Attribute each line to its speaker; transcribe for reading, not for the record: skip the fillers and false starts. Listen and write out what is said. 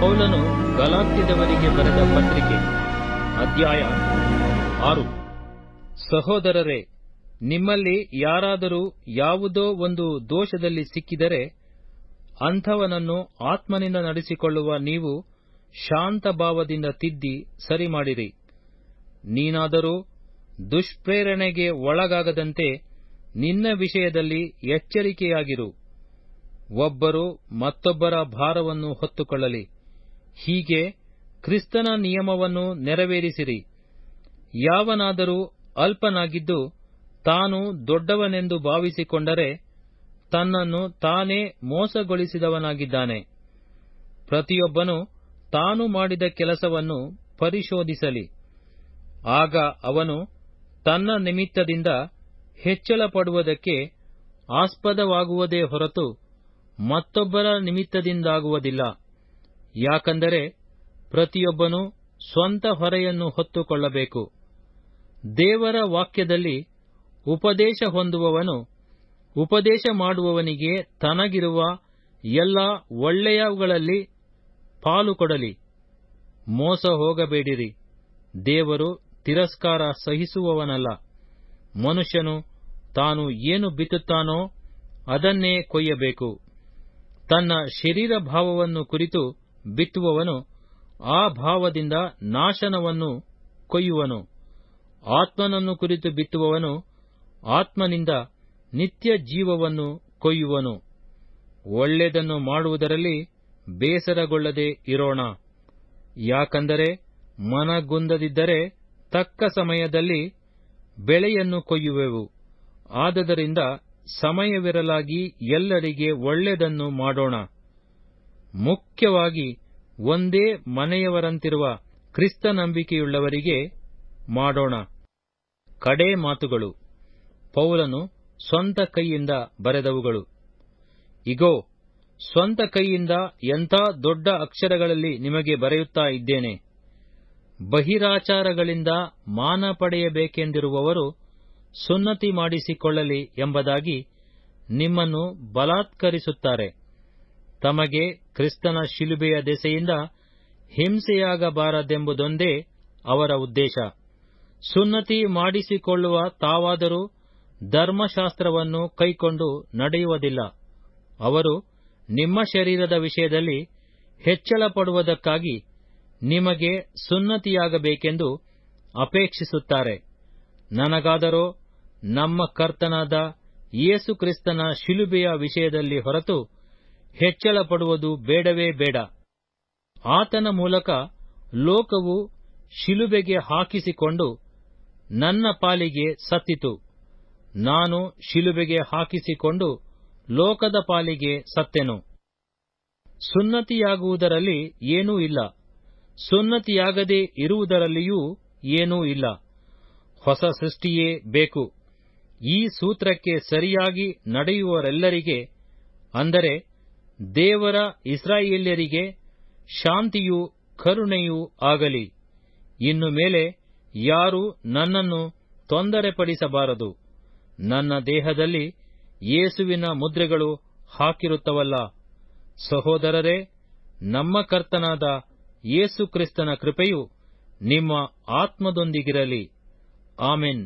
Speaker 1: ಪೌಲನು ಗಲಾತ್ಯದವರಿಗೆ ಬರೆದ ಪತ್ರಿಕೆ ಅಧ್ಯಾಯ 6. ಸಹೋದರರೇ, ನಿಮ್ಮಲ್ಲಿ ಯಾರಾದರೂ ಯಾವುದೋ ಒಂದು ದೋಷದಲ್ಲಿ ಸಿಕ್ಕಿದರೆ ಅಂಥವನನ್ನು ಆತ್ಮನಿಂದ ನಡೆಸಿಕೊಳ್ಳುವ ನೀವು ಶಾಂತ ಭಾವದಿಂದ ತಿದ್ದಿ ಸರಿಮಾಡಿರಿ. ನೀನಾದರೂ ದುಷ್ಪ್ರೇರಣೆಗೆ ಒಳಗಾಗದಂತೆ ನಿನ್ನ ವಿಷಯದಲ್ಲಿ ಎಚ್ಚರಿಕೆಯಾಗಿರು. ಒಬ್ಬರು ಮತ್ತೊಬ್ಬರ ಭಾರವನ್ನು ಹೊತ್ತುಕೊಳ್ಳಲಿ. ಹೀಗೆ ಕ್ರಿಸ್ತನ ನಿಯಮವನ್ನು ನೆರವೇರಿಸಿರಿ. ಯಾವನಾದರೂ ಅಲ್ಪನಾಗಿದ್ದು ತಾನು ದೊಡ್ಡವನೆಂದು ಭಾವಿಸಿಕೊಂಡರೆ ತನ್ನನ್ನು ತಾನೇ ಮೋಸಗೊಳಿಸಿದವನಾಗಿದ್ದಾನೆ. ಪ್ರತಿಯೊಬ್ಬನು ತಾನು ಮಾಡಿದ ಕೆಲಸವನ್ನು ಪರಿಶೋಧಿಸಲಿ. ಆಗ ಅವನು ತನ್ನ ನಿಮಿತ್ತದಿಂದ ಹೆಚ್ಚಳಪಡುವುದಕ್ಕೆ ಆಸ್ಪದವಾಗುವುದೇ ಹೊರತು ಮತ್ತೊಬ್ಬರ ನಿಮಿತ್ತದಿಂದಾಗುವುದಿಲ್ಲ. ಯಾಕಂದರೆ ಪ್ರತಿಯೊಬ್ಬನು ಸ್ವಂತ ಹೊರೆಯನ್ನು ಹೊತ್ತುಕೊಳ್ಳಬೇಕು. ದೇವರ ವಾಕ್ಯದಲ್ಲಿ ಉಪದೇಶ ಹೊಂದುವವನು ಉಪದೇಶ ಮಾಡುವವನಿಗೆ ತನಗಿರುವ ಎಲ್ಲ ಒಳ್ಳೆಯವುಗಳಲ್ಲಿ ಪಾಲುಕೊಡಲಿ. ಮೋಸ ಹೋಗಬೇಡಿರಿ. ದೇವರು ತಿರಸ್ಕಾರ ಸಹಿಸುವವನಲ್ಲ. ಮನುಷ್ಯನು ತಾನು ಏನು ಬಿತ್ತುತ್ತಾನೋ ಅದನ್ನೇ ಕೊಯ್ಯಬೇಕು. ತನ್ನ ಶರೀರ ಭಾವವನ್ನು ಕುರಿತು ಬಿತ್ತುವವನು ಆ ಭಾವದಿಂದ ನಾಶನವನ್ನು ಕೊಯ್ಯುವನು. ಆತ್ಮನನ್ನು ಕುರಿತು ಬಿತ್ತುವವನು ಆತ್ಮನಿಂದ ನಿತ್ಯ ಜೀವವನ್ನು ಕೊಯ್ಯುವನು. ಒಳ್ಳೆಯದನ್ನು ಮಾಡುವುದರಲ್ಲಿ ಬೇಸರಗೊಳ್ಳದೆ ಇರೋಣ. ಯಾಕಂದರೆ ಮನಗುಂದದಿದ್ದರೆ ತಕ್ಕ ಸಮಯದಲ್ಲಿ ಬೆಳೆಯನ್ನು ಕೊಯ್ಯುವೆವು. ಆದದರಿಂದ ಸಮಯವಿರಲಾಗಿ ಎಲ್ಲರಿಗೆ ಒಳ್ಳೆಯದನ್ನು ಮಾಡೋಣ. ಮುಖ್ಯವಾಗಿ ಒಂದೇ ಮನೆಯವರಂತಿರುವ ಕ್ರಿಸ್ತ ನಂಬಿಕೆಯುಳ್ಳವರಿಗೆ ಮಾಡೋಣ. ಕಡೇ ಮಾತುಗಳು. ಪೌಲನು ಸ್ವಂತ ಕೈಯಿಂದ ಬರೆದವುಗಳು. ಇಗೋ, ಸ್ವಂತ ಕೈಯಿಂದ ಎಂಥ ದೊಡ್ಡ ಅಕ್ಷರಗಳಲ್ಲಿ ನಿಮಗೆ ಬರೆಯುತ್ತಾ ಇದ್ದೇನೆ. ಬಹಿರಾಚಾರಗಳಿಂದ ಮಾನ ಪಡೆಯಬೇಕೆಂದಿರುವವರು ಸುನ್ನತಿ ಮಾಡಿಸಿಕೊಳ್ಳಲಿ ಎಂಬುದಾಗಿ ನಿಮ್ಮನ್ನು ಬಲಾತ್ಕರಿಸುತ್ತಾರೆ. ತಮಗೆ ಕ್ರಿಸ್ತನ ಶಿಲುಬೆಯ ದೆಸೆಯಿಂದ ಹಿಂಸೆಯಾಗಬಾರದೆಂಬುದೊಂದೇ ಅವರ ಉದ್ದೇಶ. ಸುನ್ನತಿ ಮಾಡಿಸಿಕೊಳ್ಳುವ ತಾವಾದರೂ ಧರ್ಮಶಾಸ್ತ್ರವನ್ನು ಕೈಕೊಂಡು ನಡೆಯುವುದಿಲ್ಲ. ಅವರು ನಿಮ್ಮ ಶರೀರದ ವಿಷಯದಲ್ಲಿ ಹೆಚ್ಚಳಪಡುವುದಕ್ಕಾಗಿ ನಿಮಗೆ ಸುನ್ನತಿಯಾಗಬೇಕೆಂದು ಅಪೇಕ್ಷಿಸುತ್ತಾರೆ. ನನಗಾದರೋ ನಮ್ಮ ಕರ್ತನಾದ ಯೇಸು ಕ್ರಿಸ್ತನ ಶಿಲುಬೆಯ ವಿಷಯದಲ್ಲಿ ಹೊರತು ಹೆಚ್ಚಳಪಡುವುದು ಬೇಡವೇ ಬೇಡ. ಆತನ ಮೂಲಕ ಲೋಕವು ಶಿಲುಬೆಗೆ ಹಾಕಿಸಿಕೊಂಡು ನನ್ನ ಪಾಲಿಗೆ ಸತ್ತಿತು. ನಾನು ಶಿಲುಬೆಗೆ ಹಾಕಿಸಿಕೊಂಡು ಲೋಕದ ಪಾಲಿಗೆ ಸತ್ತೆನು. ಸುನ್ನತಿಯಾಗುವುದರಲ್ಲಿ ಏನೂ ಇಲ್ಲ, ಸುನ್ನತಿಯಾಗದೇ ಇರುವುದರಲ್ಲಿಯೂ ಏನೂ ಇಲ್ಲ. ಹೊಸ ಸೃಷ್ಟಿಯೇ ಬೇಕು. ಈ ಸೂತ್ರಕ್ಕೆ ಸರಿಯಾಗಿ ನಡೆಯುವವರೆಲ್ಲರಿಗೆ, ಅಂದರೆ ದೇವರ ಇಸ್ರಾಯೇಲ್ಯರಿಗೆ ಶಾಂತಿಯೂ ಕರುಣೆಯೂ ಆಗಲಿ. ಇನ್ನು ಮೇಲೆ ಯಾರೂ ನನ್ನನ್ನು ತೊಂದರೆಪಡಿಸಬಾರದು. ನನ್ನ ದೇಹದಲ್ಲಿ ಯೇಸುವಿನ ಮುದ್ರೆಗಳು ಹಾಕಿರುತ್ತವಲ್ಲ. ಸಹೋದರರೇ, ನಮ್ಮ ಕರ್ತನಾದ ಯೇಸು ಕ್ರಿಸ್ತನ ಕೃಪೆಯು ನಿಮ್ಮ ಆತ್ಮದೊಂದಿಗಿರಲಿ. ಆಮೆನ್.